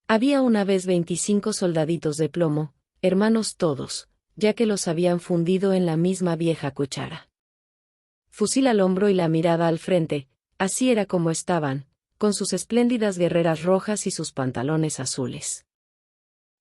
Había una vez 25 soldaditos de plomo, hermanos todos, ya que los habían fundido en la misma vieja cuchara. Fusil al hombro y la mirada al frente, así era como estaban, con sus espléndidas guerreras rojas y sus pantalones azules.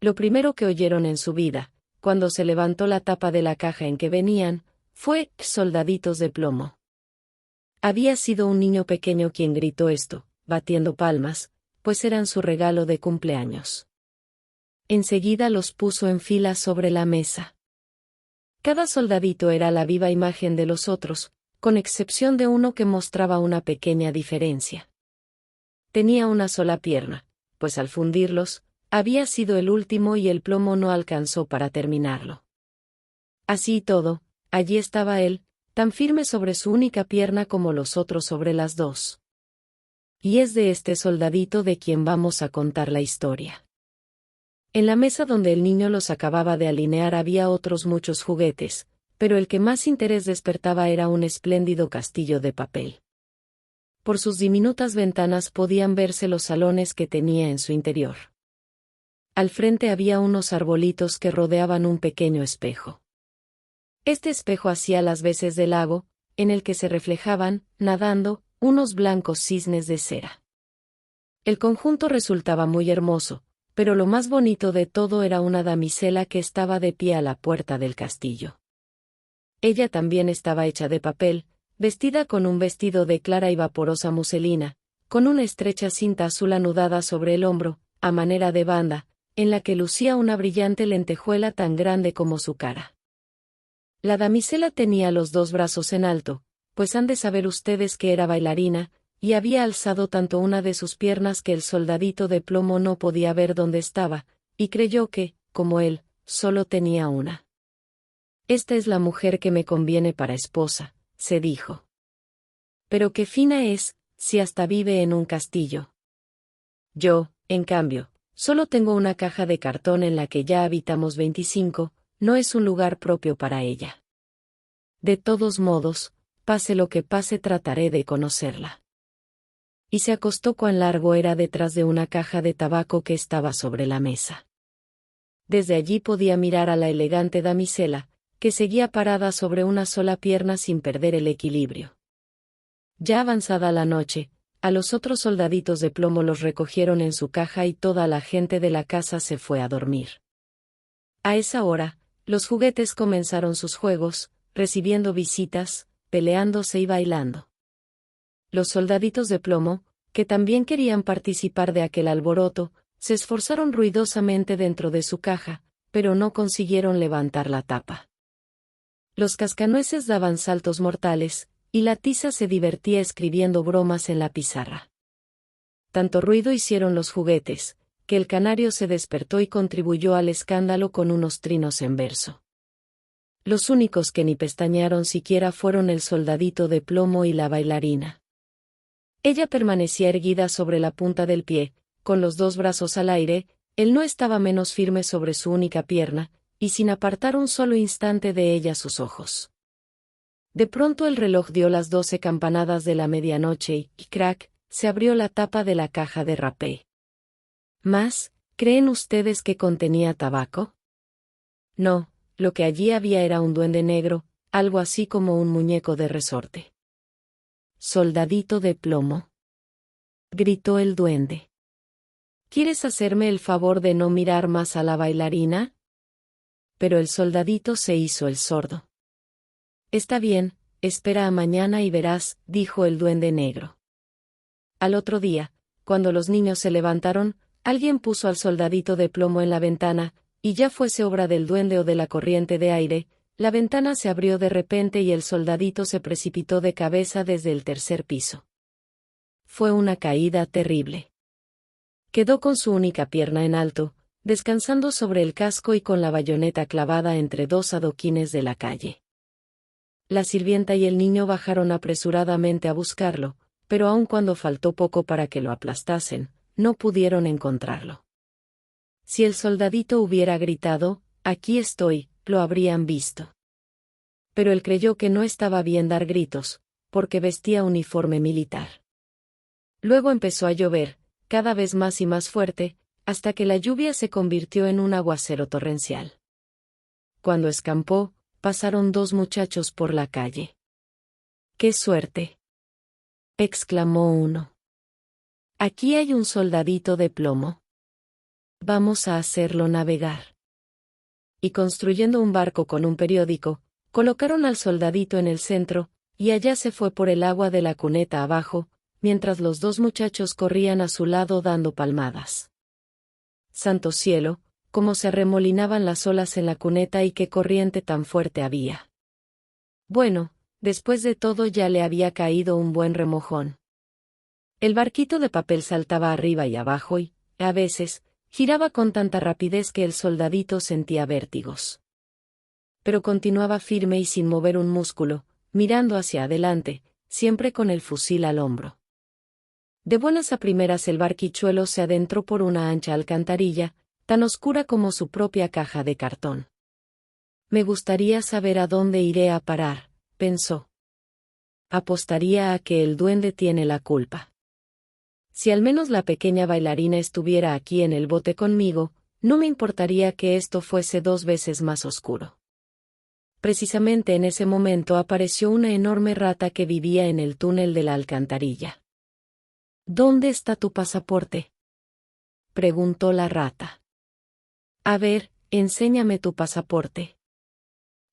Lo primero que oyeron en su vida, cuando se levantó la tapa de la caja en que venían, fue «soldaditos de plomo». Había sido un niño pequeño quien gritó esto, batiendo palmas, pues eran su regalo de cumpleaños. Enseguida los puso en fila sobre la mesa. Cada soldadito era la viva imagen de los otros, con excepción de uno que mostraba una pequeña diferencia. Tenía una sola pierna, pues al fundirlos, había sido el último y el plomo no alcanzó para terminarlo. Así y todo, allí estaba él, tan firme sobre su única pierna como los otros sobre las dos. Y es de este soldadito de quien vamos a contar la historia. En la mesa donde el niño los acababa de alinear había otros muchos juguetes, pero el que más interés despertaba era un espléndido castillo de papel. Por sus diminutas ventanas podían verse los salones que tenía en su interior. Al frente había unos arbolitos que rodeaban un pequeño espejo. Este espejo hacía las veces de lago, en el que se reflejaban, nadando, unos blancos cisnes de cera. El conjunto resultaba muy hermoso, pero lo más bonito de todo era una damisela que estaba de pie a la puerta del castillo. Ella también estaba hecha de papel, vestida con un vestido de clara y vaporosa muselina, con una estrecha cinta azul anudada sobre el hombro, a manera de banda, en la que lucía una brillante lentejuela tan grande como su cara. La damisela tenía los dos brazos en alto, pues han de saber ustedes que era bailarina, y había alzado tanto una de sus piernas que el soldadito de plomo no podía ver dónde estaba, y creyó que, como él, solo tenía una. «Esta es la mujer que me conviene para esposa», se dijo. «Pero qué fina es, si hasta vive en un castillo. Yo, en cambio, solo tengo una caja de cartón en la que ya habitamos 25, no es un lugar propio para ella. De todos modos, pase lo que pase trataré de conocerla». Y se acostó cuán largo era detrás de una caja de tabaco que estaba sobre la mesa. Desde allí podía mirar a la elegante damisela, que seguía parada sobre una sola pierna sin perder el equilibrio. Ya avanzada la noche, a los otros soldaditos de plomo los recogieron en su caja y toda la gente de la casa se fue a dormir. A esa hora, los juguetes comenzaron sus juegos, recibiendo visitas, peleándose y bailando. Los soldaditos de plomo, que también querían participar de aquel alboroto, se esforzaron ruidosamente dentro de su caja, pero no consiguieron levantar la tapa. Los cascanueces daban saltos mortales, y la tiza se divertía escribiendo bromas en la pizarra. Tanto ruido hicieron los juguetes, que el canario se despertó y contribuyó al escándalo con unos trinos en verso. Los únicos que ni pestañearon siquiera fueron el soldadito de plomo y la bailarina. Ella permanecía erguida sobre la punta del pie, con los dos brazos al aire, él no estaba menos firme sobre su única pierna, y sin apartar un solo instante de ella sus ojos. De pronto el reloj dio las 12 campanadas de la medianoche y crack, se abrió la tapa de la caja de rapé. ¿Más? ¿Creen ustedes que contenía tabaco? No, lo que allí había era un duende negro, algo así como un muñeco de resorte. «Soldadito de plomo», gritó el duende. «¿Quieres hacerme el favor de no mirar más a la bailarina?» Pero el soldadito se hizo el sordo. «Está bien, espera a mañana y verás», dijo el duende negro. Al otro día, cuando los niños se levantaron, alguien puso al soldadito de plomo en la ventana, y ya fuese obra del duende o de la corriente de aire, la ventana se abrió de repente y el soldadito se precipitó de cabeza desde el tercer piso. Fue una caída terrible. Quedó con su única pierna en alto, descansando sobre el casco y con la bayoneta clavada entre dos adoquines de la calle. La sirvienta y el niño bajaron apresuradamente a buscarlo, pero aun cuando faltó poco para que lo aplastasen, no pudieron encontrarlo. Si el soldadito hubiera gritado, «Aquí estoy», lo habrían visto. Pero él creyó que no estaba bien dar gritos, porque vestía uniforme militar. Luego empezó a llover, cada vez más y más fuerte, hasta que la lluvia se convirtió en un aguacero torrencial. Cuando escampó, pasaron 2 muchachos por la calle. ¡Qué suerte!, exclamó uno. Aquí hay un soldadito de plomo. Vamos a hacerlo navegar. Y construyendo un barco con un periódico, colocaron al soldadito en el centro, y allá se fue por el agua de la cuneta abajo, mientras los 2 muchachos corrían a su lado dando palmadas. Santo cielo, cómo se arremolinaban las olas en la cuneta y qué corriente tan fuerte había. Bueno, después de todo ya le había caído un buen remojón. El barquito de papel saltaba arriba y abajo y, a veces, giraba con tanta rapidez que el soldadito sentía vértigos. Pero continuaba firme y sin mover un músculo, mirando hacia adelante, siempre con el fusil al hombro. De buenas a primeras el barquichuelo se adentró por una ancha alcantarilla, tan oscura como su propia caja de cartón. Me gustaría saber a dónde iré a parar, pensó. Apostaría a que el duende tiene la culpa. Si al menos la pequeña bailarina estuviera aquí en el bote conmigo, no me importaría que esto fuese 2 veces más oscuro. Precisamente en ese momento apareció una enorme rata que vivía en el túnel de la alcantarilla. ¿Dónde está tu pasaporte?, preguntó la rata. A ver, enséñame tu pasaporte.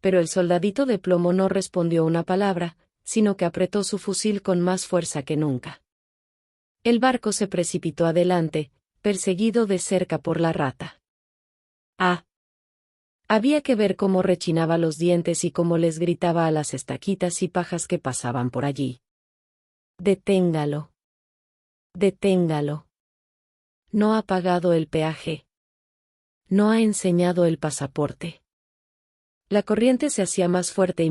Pero el soldadito de plomo no respondió una palabra, sino que apretó su fusil con más fuerza que nunca. El barco se precipitó adelante, perseguido de cerca por la rata. ¡Ah! Había que ver cómo rechinaba los dientes y cómo les gritaba a las estaquitas y pajas que pasaban por allí. ¡Deténgalo! ¡Deténgalo! No ha pagado el peaje. No ha enseñado el pasaporte. La corriente se hacía más fuerte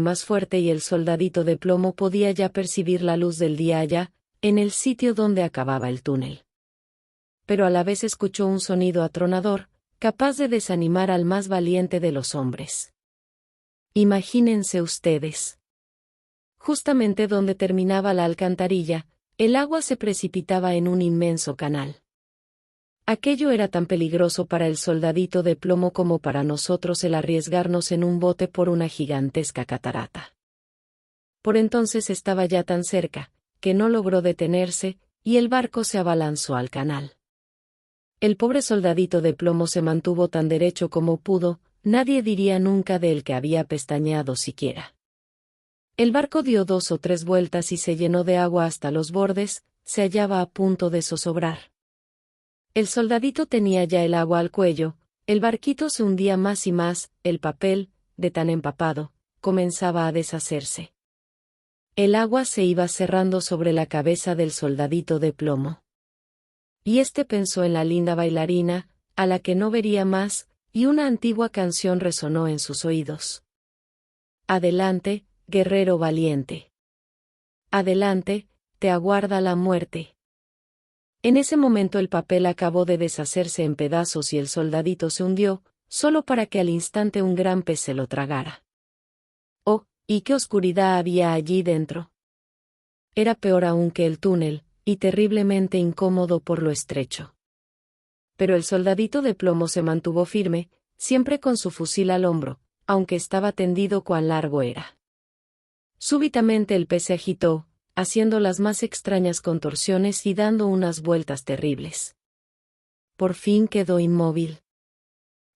y el soldadito de plomo podía ya percibir la luz del día allá, en el sitio donde acababa el túnel. Pero a la vez escuchó un sonido atronador, capaz de desanimar al más valiente de los hombres. Imagínense ustedes. Justamente donde terminaba la alcantarilla, el agua se precipitaba en un inmenso canal. Aquello era tan peligroso para el soldadito de plomo como para nosotros el arriesgarnos en un bote por una gigantesca catarata. Por entonces estaba ya tan cerca, que no logró detenerse, y el barco se abalanzó al canal. El pobre soldadito de plomo se mantuvo tan derecho como pudo, nadie diría nunca de él que había pestañeado siquiera. El barco dio 2 o 3 vueltas y se llenó de agua hasta los bordes, se hallaba a punto de zozobrar. El soldadito tenía ya el agua al cuello, el barquito se hundía más y más, el papel, de tan empapado, comenzaba a deshacerse. El agua se iba cerrando sobre la cabeza del soldadito de plomo. Y pensó en la linda bailarina, a la que no vería más, y una antigua canción resonó en sus oídos. Adelante, guerrero valiente. Adelante, te aguarda la muerte. En ese momento el papel acabó de deshacerse en pedazos y el soldadito se hundió, solo para que al instante un gran pez se lo tragara. ¡Oh, y qué oscuridad había allí dentro! Era peor aún que el túnel, y terriblemente incómodo por lo estrecho. Pero el soldadito de plomo se mantuvo firme, siempre con su fusil al hombro, aunque estaba tendido cuán largo era. Súbitamente el pez se agitó, haciendo las más extrañas contorsiones y dando unas vueltas terribles. Por fin quedó inmóvil.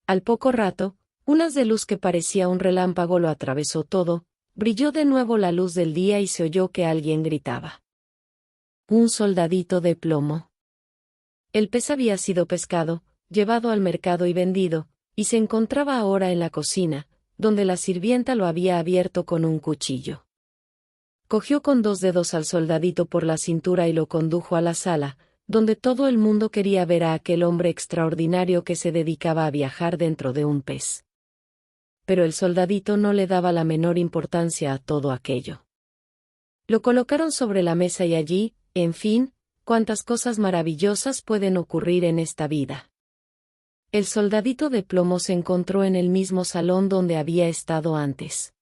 Al poco rato, un haz de luz que parecía un relámpago lo atravesó todo, brilló de nuevo la luz del día y se oyó que alguien gritaba. Un soldadito de plomo. El pez había sido pescado, llevado al mercado y vendido, y se encontraba ahora en la cocina, donde la sirvienta lo había abierto con un cuchillo. Cogió con 2 dedos al soldadito por la cintura y lo condujo a la sala, donde todo el mundo quería ver a aquel hombre extraordinario que se dedicaba a viajar dentro de un pez. Pero el soldadito no le daba la menor importancia a todo aquello. Lo colocaron sobre la mesa y allí, en fin, cuántas cosas maravillosas pueden ocurrir en esta vida. El soldadito de plomo se encontró en el mismo salón donde había estado antes.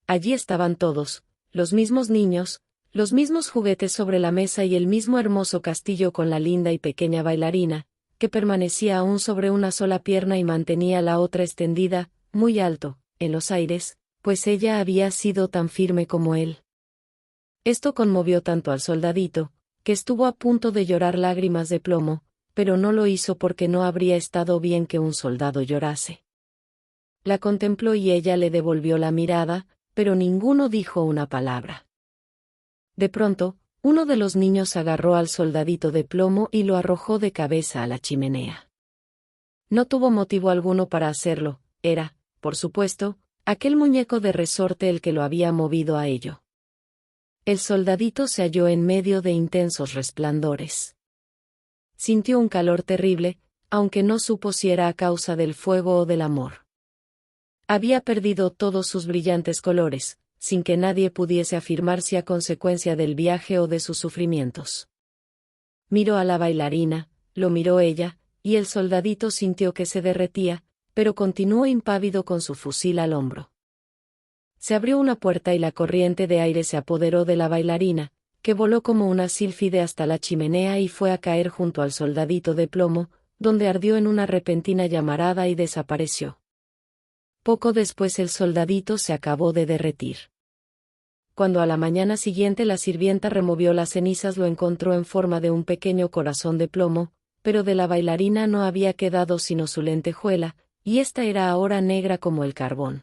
Allí estaban todos, los mismos niños, los mismos juguetes sobre la mesa y el mismo hermoso castillo con la linda y pequeña bailarina, que permanecía aún sobre una sola pierna y mantenía la otra extendida, muy alto, en los aires, pues ella había sido tan firme como él. Esto conmovió tanto al soldadito, que estuvo a punto de llorar lágrimas de plomo, pero no lo hizo porque no habría estado bien que un soldado llorase. La contempló y ella le devolvió la mirada, pero ninguno dijo una palabra. De pronto, uno de los niños agarró al soldadito de plomo y lo arrojó de cabeza a la chimenea. No tuvo motivo alguno para hacerlo, era, por supuesto, aquel muñeco de resorte el que lo había movido a ello. El soldadito se halló en medio de intensos resplandores. Sintió un calor terrible, aunque no supo si era a causa del fuego o del amor. Había perdido todos sus brillantes colores, sin que nadie pudiese afirmar si a consecuencia del viaje o de sus sufrimientos. Miró a la bailarina, lo miró ella, y el soldadito sintió que se derretía, pero continuó impávido con su fusil al hombro. Se abrió una puerta y la corriente de aire se apoderó de la bailarina, que voló como una sílfide hasta la chimenea y fue a caer junto al soldadito de plomo, donde ardió en una repentina llamarada y desapareció. Poco después el soldadito se acabó de derretir. Cuando a la mañana siguiente la sirvienta removió las cenizas lo encontró en forma de un pequeño corazón de plomo, pero de la bailarina no había quedado sino su lentejuela, y ésta era ahora negra como el carbón.